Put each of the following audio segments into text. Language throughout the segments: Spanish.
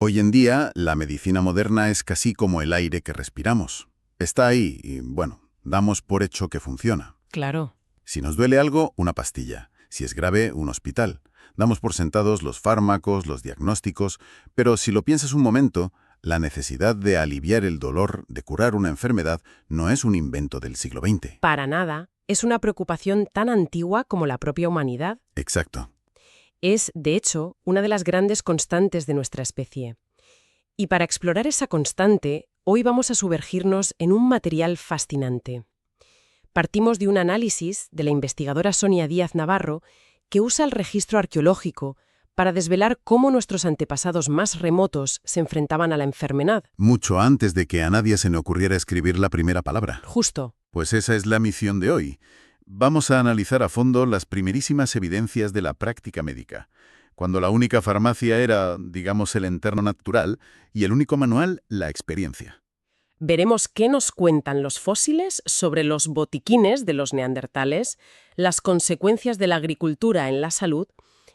Hoy en día, la medicina moderna es casi como el aire que respiramos. Está ahí y, bueno, damos por hecho que funciona. Claro. Si nos duele algo, una pastilla. Si es grave, un hospital. Damos por sentados los fármacos, los diagnósticos, pero si lo piensas un momento, la necesidad de aliviar el dolor, de curar una enfermedad, no es un invento del siglo XX. Para nada. Es una preocupación tan antigua como la propia humanidad. Exacto. Es, de hecho, una de las grandes constantes de nuestra especie. Y para explorar esa constante, hoy vamos a sumergirnos en un material fascinante. Partimos de un análisis de la investigadora Sonia Díaz Navarro que usa el registro arqueológico para desvelar cómo nuestros antepasados más remotos se enfrentaban a la enfermedad. Mucho antes de que a nadie se le ocurriera escribir la primera palabra. Justo. Pues esa es la misión de hoy. Vamos a analizar a fondo las primerísimas evidencias de la práctica médica, cuando la única farmacia era, digamos, el entorno natural y el único manual, la experiencia. Veremos qué nos cuentan los fósiles sobre los botiquines de los neandertales, las consecuencias de la agricultura en la salud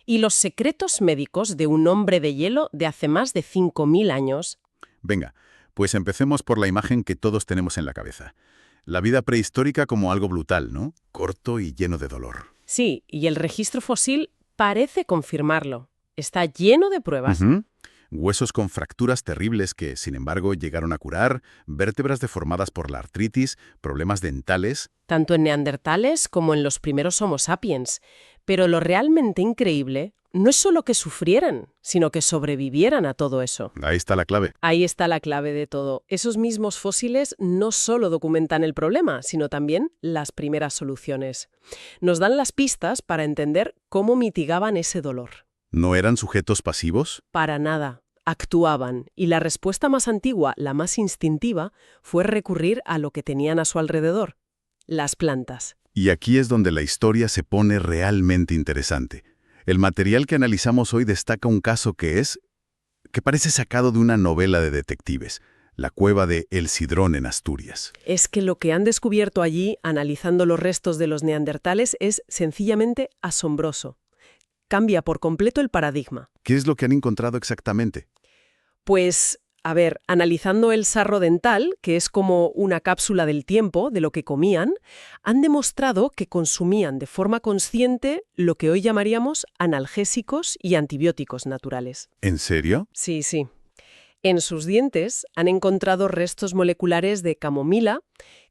y los secretos médicos de un hombre de hielo de hace más de 5.000 años. Venga, pues empecemos por la imagen que todos tenemos en la cabeza. La vida prehistórica como algo brutal, ¿no? Corto y lleno de dolor. Sí, y el registro fósil parece confirmarlo. Está lleno de pruebas. Ujú. Huesos con fracturas terribles que, sin embargo, llegaron a curar, vértebras deformadas por la artritis, problemas dentales. Tanto en neandertales como en los primeros Homo sapiens. Pero lo realmente increíble no es solo que sufrieran, sino que sobrevivieran a todo eso. Ahí está la clave. Ahí está la clave de todo. Esos mismos fósiles no solo documentan el problema, sino también las primeras soluciones. Nos dan las pistas para entender cómo mitigaban ese dolor. ¿No eran sujetos pasivos? Para nada. Actuaban, y la respuesta más antigua, la más instintiva, fue recurrir a lo que tenían a su alrededor: las plantas. Y aquí es donde la historia se pone realmente interesante. El material que analizamos hoy destaca un caso que parece sacado de una novela de detectives, la cueva de El Cidrón en Asturias. Es que lo que han descubierto allí, analizando los restos de los neandertales, es sencillamente asombroso. Cambia por completo el paradigma. ¿Qué es lo que han encontrado exactamente? Pues, a ver, analizando el sarro dental, que es como una cápsula del tiempo de lo que comían, han demostrado que consumían de forma consciente lo que hoy llamaríamos analgésicos y antibióticos naturales. ¿En serio? Sí, sí. En sus dientes han encontrado restos moleculares de camomila,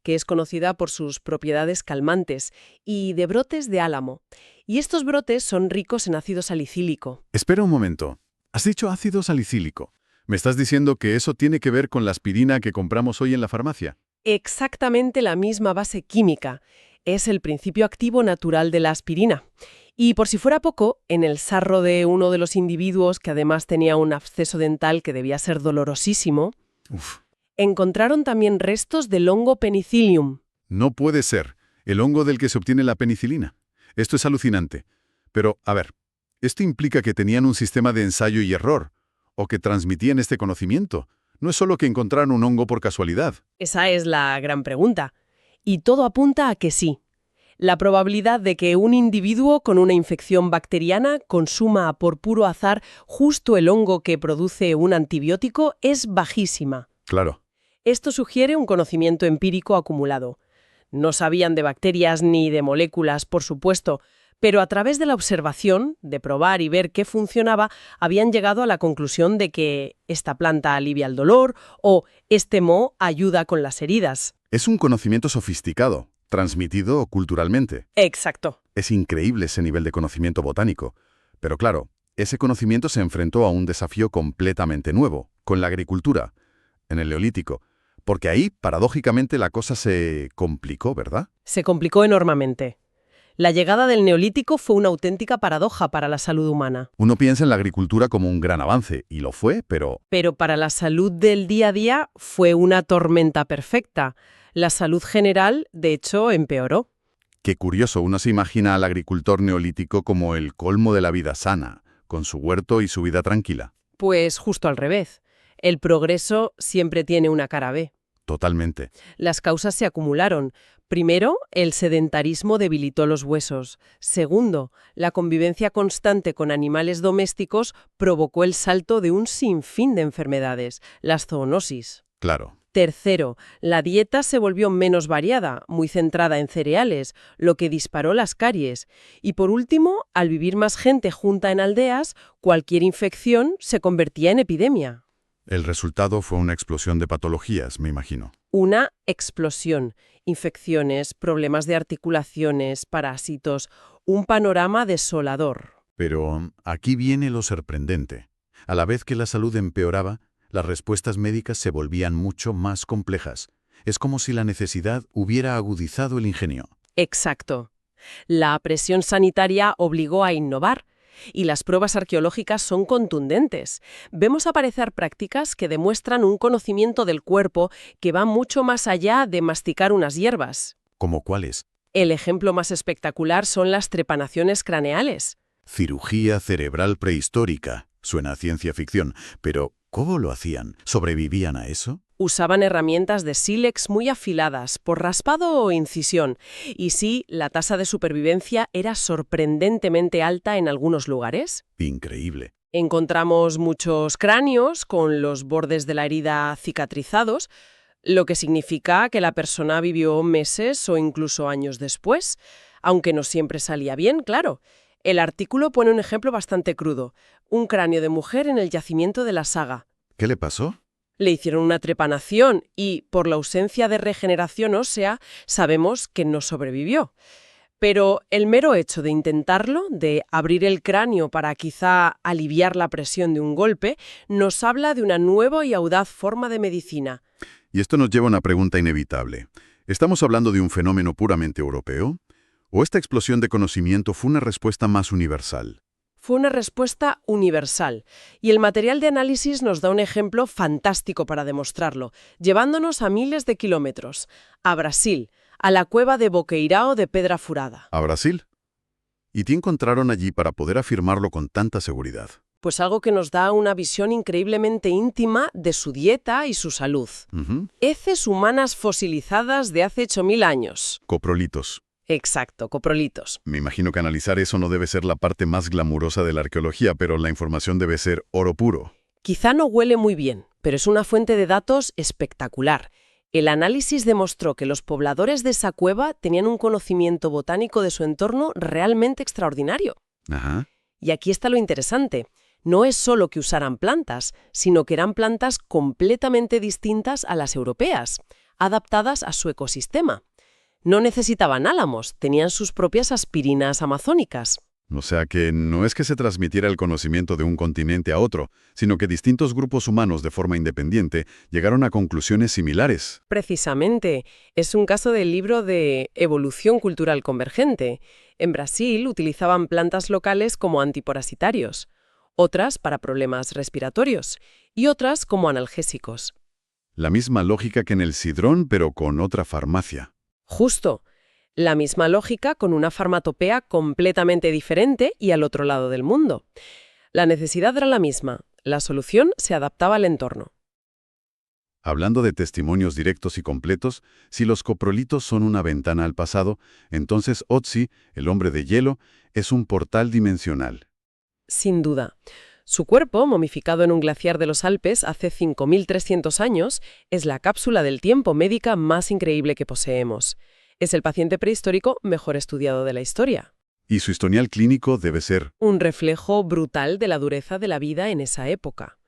que es conocida por sus propiedades calmantes, y de brotes de álamo. Y estos brotes son ricos en ácido salicílico. Espera un momento. ¿Has dicho ácido salicílico? ¿Me estás diciendo que eso tiene que ver con la aspirina que compramos hoy en la farmacia? Exactamente la misma base química. Es el principio activo natural de la aspirina. Y por si fuera poco, en el sarro de uno de los individuos, que además tenía un absceso dental que debía ser dolorosísimo, Uf, encontraron también restos del hongo penicillium. no puede ser. El hongo del que se obtiene la penicilina. Esto es alucinante. Pero, a ver, esto implica que tenían un sistema de ensayo y error, o que transmitían este conocimiento. No es solo que encontraron un hongo por casualidad. Esa es la gran pregunta. Y todo apunta a que sí. La probabilidad de que un individuo con una infección bacteriana consuma por puro azar justo el hongo que produce un antibiótico es bajísima. Claro. Esto sugiere un conocimiento empírico acumulado. No sabían de bacterias ni de moléculas, por supuesto, pero a través de la observación, de probar y ver qué funcionaba, habían llegado a la conclusión de que esta planta alivia el dolor o este moho ayuda con las heridas. Es un conocimiento sofisticado, transmitido culturalmente. Exacto. Es increíble ese nivel de conocimiento botánico. Pero claro, ese conocimiento se enfrentó a un desafío completamente nuevo, con la agricultura, en el Neolítico. Porque ahí, paradójicamente, la cosa se complicó, ¿verdad? Se complicó enormemente. La llegada del Neolítico fue una auténtica paradoja para la salud humana. Uno piensa en la agricultura como un gran avance, y lo fue, pero Pero para la salud del día a día fue una tormenta perfecta. La salud general, de hecho, empeoró. qué curioso, uno se imagina al agricultor neolítico como el colmo de la vida sana, con su huerto y su vida tranquila. Pues justo al revés. El progreso siempre tiene una cara B. Totalmente. Las causas se acumularon. Primero, el sedentarismo debilitó los huesos. Segundo, la convivencia constante con animales domésticos provocó el salto de un sinfín de enfermedades, las zoonosis. Claro. Tercero, la dieta se volvió menos variada, muy centrada en cereales, lo que disparó las caries. Y por último, al vivir más gente junta en aldeas, cualquier infección se convertía en epidemia. El resultado fue una explosión de patologías, me imagino. Una explosión. Infecciones, problemas de articulaciones, parásitos, un panorama desolador. Pero aquí viene lo sorprendente. A la vez que la salud empeoraba, las respuestas médicas se volvían mucho más complejas. Es como si la necesidad hubiera agudizado el ingenio. Exacto. La presión sanitaria obligó a innovar. Y las pruebas arqueológicas son contundentes. Vemos aparecer prácticas que demuestran un conocimiento del cuerpo que va mucho más allá de masticar unas hierbas. ¿Cómo cuáles? El ejemplo más espectacular son las trepanaciones craneales. Cirugía cerebral prehistórica. Suena a ciencia ficción, pero ¿cómo lo hacían? ¿Sobrevivían a eso? Usaban herramientas de sílex muy afiladas, por raspado o incisión, y sí, la tasa de supervivencia era sorprendentemente alta en algunos lugares. Increíble. Encontramos muchos cráneos con los bordes de la herida cicatrizados, lo que significa que la persona vivió meses o incluso años después, aunque no siempre salía bien, claro. El artículo pone un ejemplo bastante crudo, un cráneo de mujer en el yacimiento de la Saga. ¿Qué le pasó? Le hicieron una trepanación y, por la ausencia de regeneración ósea, sabemos que no sobrevivió. Pero el mero hecho de intentarlo, de abrir el cráneo para quizá aliviar la presión de un golpe, nos habla de una nueva y audaz forma de medicina. Y esto nos lleva a una pregunta inevitable. ¿Estamos hablando de un fenómeno puramente europeo? ¿O esta explosión de conocimiento fue una respuesta más universal? Fue una respuesta universal, y el material de análisis nos da un ejemplo fantástico para demostrarlo, llevándonos a miles de kilómetros, a Brasil, a la cueva de Boqueirão de Pedra Furada. ¿A Brasil? ¿Y qué encontraron allí para poder afirmarlo con tanta seguridad? Pues algo que nos da una visión increíblemente íntima de su dieta y su salud. Heces humanas fosilizadas de hace 8.000 años. Coprolitos. Exacto, coprolitos. Me imagino que analizar eso no debe ser la parte más glamurosa de la arqueología, pero la información debe ser oro puro. Quizá no huele muy bien, pero es una fuente de datos espectacular. El análisis demostró que los pobladores de esa cueva tenían un conocimiento botánico de su entorno realmente extraordinario. Ajá. Y aquí está lo interesante. No es solo que usaran plantas, sino que eran plantas completamente distintas a las europeas, adaptadas a su ecosistema. No necesitaban álamos, tenían sus propias aspirinas amazónicas. O sea que no es que se transmitiera el conocimiento de un continente a otro, sino que distintos grupos humanos de forma independiente llegaron a conclusiones similares. Precisamente, es un caso del libro de Evolución Cultural Convergente. En Brasil utilizaban plantas locales como antiparasitarios, otras para problemas respiratorios y otras como analgésicos. La misma lógica que en el sidrón, pero con otra farmacia. Justo. La misma lógica con una farmatopea completamente diferente y al otro lado del mundo. La necesidad era la misma, la solución se adaptaba al entorno. Hablando de testimonios directos y completos, si los coprolitos son una ventana al pasado, entonces Otzi, el hombre de hielo, es un portal dimensional. Sin duda. Su cuerpo, momificado en un glaciar de los Alpes hace 5.300 años, es la cápsula del tiempo médica más increíble que poseemos. Es el paciente prehistórico mejor estudiado de la historia. Y su historial clínico debe ser un reflejo brutal de la dureza de la vida en esa época.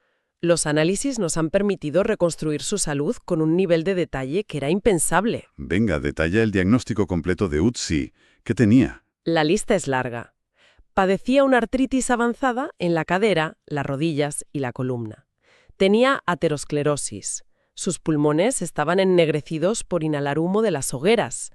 Los análisis nos han permitido reconstruir su salud con un nivel de detalle que era impensable. Venga, detalla el diagnóstico completo de Otzi. ¿Qué tenía? La lista es larga. Padecía una artritis avanzada en la cadera, las rodillas y la columna. Tenía aterosclerosis. Sus pulmones estaban ennegrecidos por inhalar humo de las hogueras.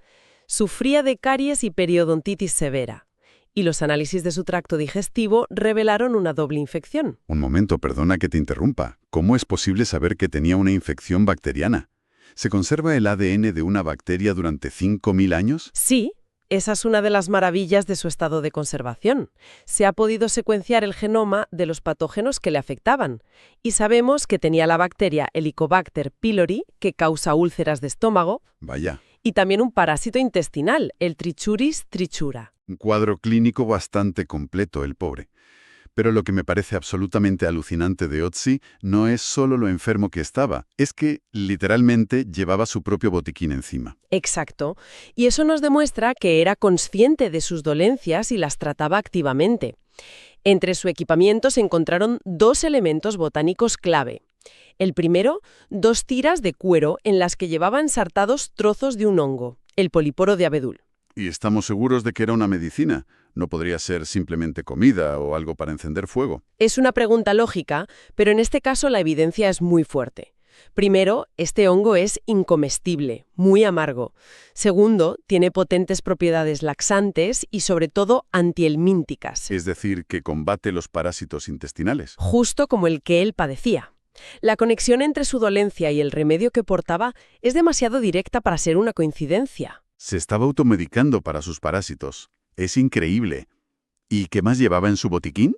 Sufría de caries y periodontitis severa. Y los análisis de su tracto digestivo revelaron una doble infección. Un momento, perdona que te interrumpa. ¿Cómo es posible saber que tenía una infección bacteriana? ¿Se conserva el ADN de una bacteria durante 5.000 años? Sí, Esa es una de las maravillas de su estado de conservación. Se ha podido secuenciar el genoma de los patógenos que le afectaban y sabemos que tenía la bacteria Helicobacter pylori, que causa úlceras de estómago, Vaya, y también un parásito intestinal, el Trichuris trichura. un cuadro clínico bastante completo, el pobre. Pero lo que me parece absolutamente alucinante de Otzi no es solo lo enfermo que estaba, es que literalmente llevaba su propio botiquín encima. Exacto. Y eso nos demuestra que era consciente de sus dolencias y las trataba activamente. Entre su equipamiento se encontraron dos elementos botánicos clave. El primero, dos tiras de cuero en las que llevaba ensartados trozos de un hongo, el poliporo de abedul. Y estamos seguros de que era una medicina. No podría ser simplemente comida o algo para encender fuego. Es una pregunta lógica, pero en este caso la evidencia es muy fuerte. Primero, este hongo es incomestible, muy amargo. Segundo, tiene potentes propiedades laxantes y sobre todo antihelmínticas, Es decir, que combate los parásitos intestinales. justo como el que él padecía. La conexión entre su dolencia y el remedio que portaba es demasiado directa para ser una coincidencia. Se estaba automedicando para sus parásitos. Es increíble. ¿Y qué más llevaba en su botiquín?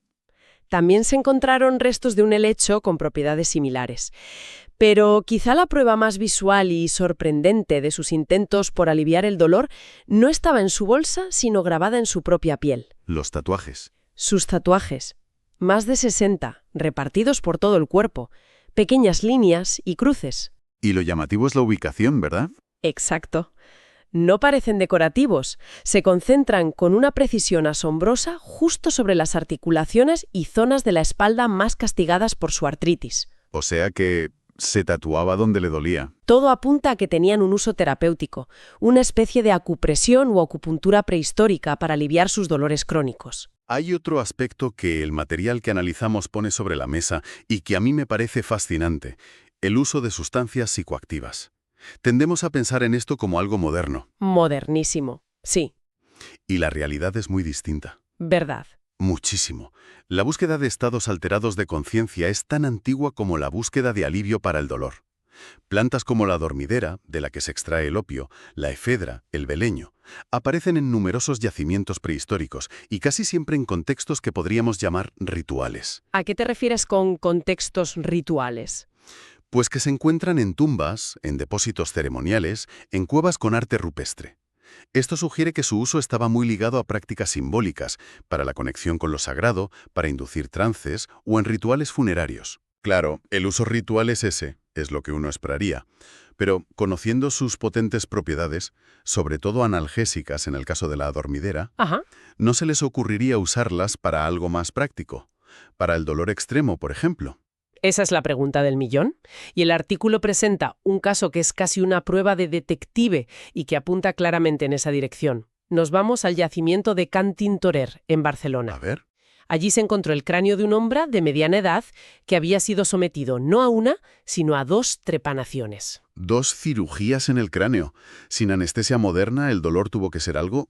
También se encontraron restos de un helecho con propiedades similares. Pero quizá la prueba más visual y sorprendente de sus intentos por aliviar el dolor no estaba en su bolsa, sino grabada en su propia piel. Los tatuajes. Sus tatuajes. Más de 60, repartidos por todo el cuerpo. Pequeñas líneas y cruces. Y lo llamativo es la ubicación, ¿verdad? Exacto. No parecen decorativos, se concentran con una precisión asombrosa justo sobre las articulaciones y zonas de la espalda más castigadas por su artritis. O sea que se tatuaba donde le dolía. Todo apunta a que tenían un uso terapéutico, una especie de acupresión u acupuntura prehistórica para aliviar sus dolores crónicos. Hay otro aspecto que el material que analizamos pone sobre la mesa y que a mí me parece fascinante, el uso de sustancias psicoactivas. Tendemos a pensar en esto como algo moderno, Modernísimo. Sí, y la realidad es muy distinta. verdad. Muchísimo. La búsqueda de estados alterados de conciencia es tan antigua como la búsqueda de alivio para el dolor. Plantas como la dormidera, de la que se extrae el opio, la efedra, el beleño, aparecen en numerosos yacimientos prehistóricos y casi siempre en contextos que podríamos llamar rituales. ¿A qué te refieres con contextos rituales? Pues que se encuentran en tumbas, en depósitos ceremoniales, en cuevas con arte rupestre. Esto sugiere que su uso estaba muy ligado a prácticas simbólicas, para la conexión con lo sagrado, para inducir trances o en rituales funerarios. Claro, el uso ritual es ese, es lo que uno esperaría. Pero, conociendo sus potentes propiedades, sobre todo analgésicas en el caso de la dormidera, Ajá. no se les ocurriría usarlas para algo más práctico. Para el dolor extremo, por ejemplo. Esa es la pregunta del millón. Y el artículo presenta un caso que es casi una prueba de detective y que apunta claramente en esa dirección. Nos vamos al yacimiento de Can Tintorer, en Barcelona. A ver. Allí se encontró el cráneo de un hombre de mediana edad que había sido sometido no a una, sino a 2 trepanaciones. 2 cirugías en el cráneo. Sin anestesia moderna, el dolor tuvo que ser algo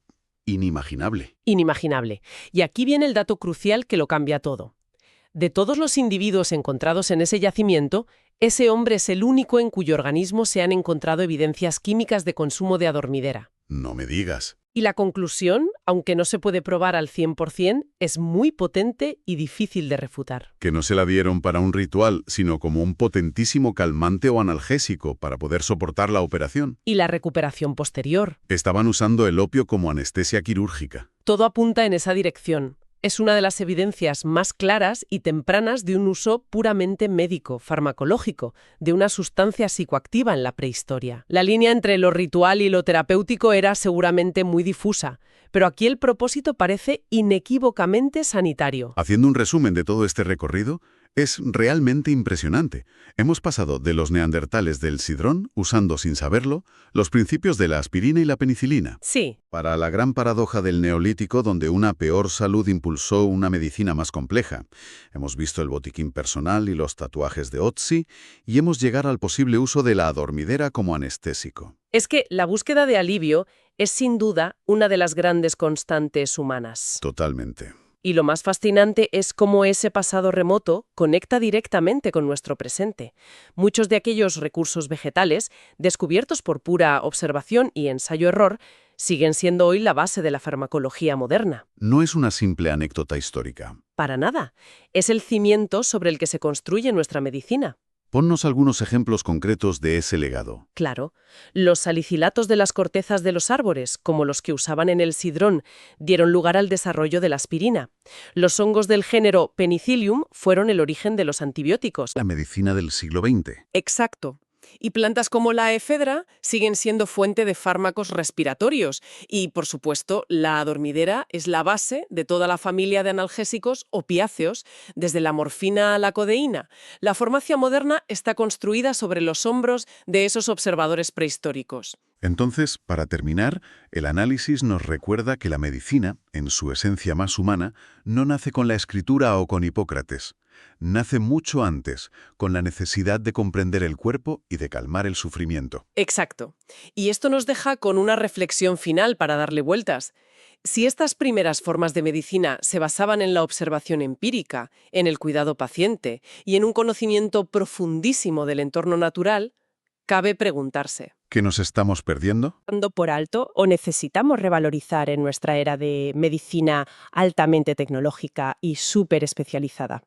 inimaginable. Inimaginable. Y aquí viene el dato crucial que lo cambia todo. De todos los individuos encontrados en ese yacimiento, ese hombre es el único en cuyo organismo se han encontrado evidencias químicas de consumo de adormidera. No me digas. Y la conclusión, aunque no se puede probar al 100%, es muy potente y difícil de refutar. Que no se la dieron para un ritual, sino como un potentísimo calmante o analgésico para poder soportar la operación. Y la recuperación posterior. Estaban usando el opio como anestesia quirúrgica. Todo apunta en esa dirección. Es una de las evidencias más claras y tempranas de un uso puramente médico, farmacológico, de una sustancia psicoactiva en la prehistoria. La línea entre lo ritual y lo terapéutico era seguramente muy difusa, pero aquí el propósito parece inequívocamente sanitario. Haciendo un resumen de todo este recorrido, es realmente impresionante. Hemos pasado de los neandertales del sidrón, usando sin saberlo, los principios de la aspirina y la penicilina, Sí, para la gran paradoja del neolítico donde una peor salud impulsó una medicina más compleja. Hemos visto el botiquín personal y los tatuajes de Otzi, y hemos llegado al posible uso de la adormidera como anestésico. es que la búsqueda de alivio es sin duda una de las grandes constantes humanas. Totalmente. Y lo más fascinante es cómo ese pasado remoto conecta directamente con nuestro presente. Muchos de aquellos recursos vegetales, descubiertos por pura observación y ensayo-error, siguen siendo hoy la base de la farmacología moderna. No es una simple anécdota histórica. Para nada. Es el cimiento sobre el que se construye nuestra medicina. Ponnos algunos ejemplos concretos de ese legado. Claro, los salicilatos de las cortezas de los árboles, como los que usaban en el sidrón, dieron lugar al desarrollo de la aspirina. Los hongos del género Penicillium fueron el origen de los antibióticos. La medicina del siglo XX. Exacto. Y plantas como la efedra siguen siendo fuente de fármacos respiratorios. Y, por supuesto, la adormidera es la base de toda la familia de analgésicos opiáceos, desde la morfina a la codeína. La farmacia moderna está construida sobre los hombros de esos observadores prehistóricos. Entonces, para terminar, el análisis nos recuerda que la medicina, en su esencia más humana, no nace con la escritura o con Hipócrates. Nace mucho antes, con la necesidad de comprender el cuerpo y de calmar el sufrimiento. Exacto. Y esto nos deja con una reflexión final para darle vueltas. Si estas primeras formas de medicina se basaban en la observación empírica, en el cuidado paciente y en un conocimiento profundísimo del entorno natural, cabe preguntarse: ¿Qué nos estamos perdiendo? ¿pasando por alto o necesitamos revalorizar en nuestra era de medicina altamente tecnológica y súper especializada?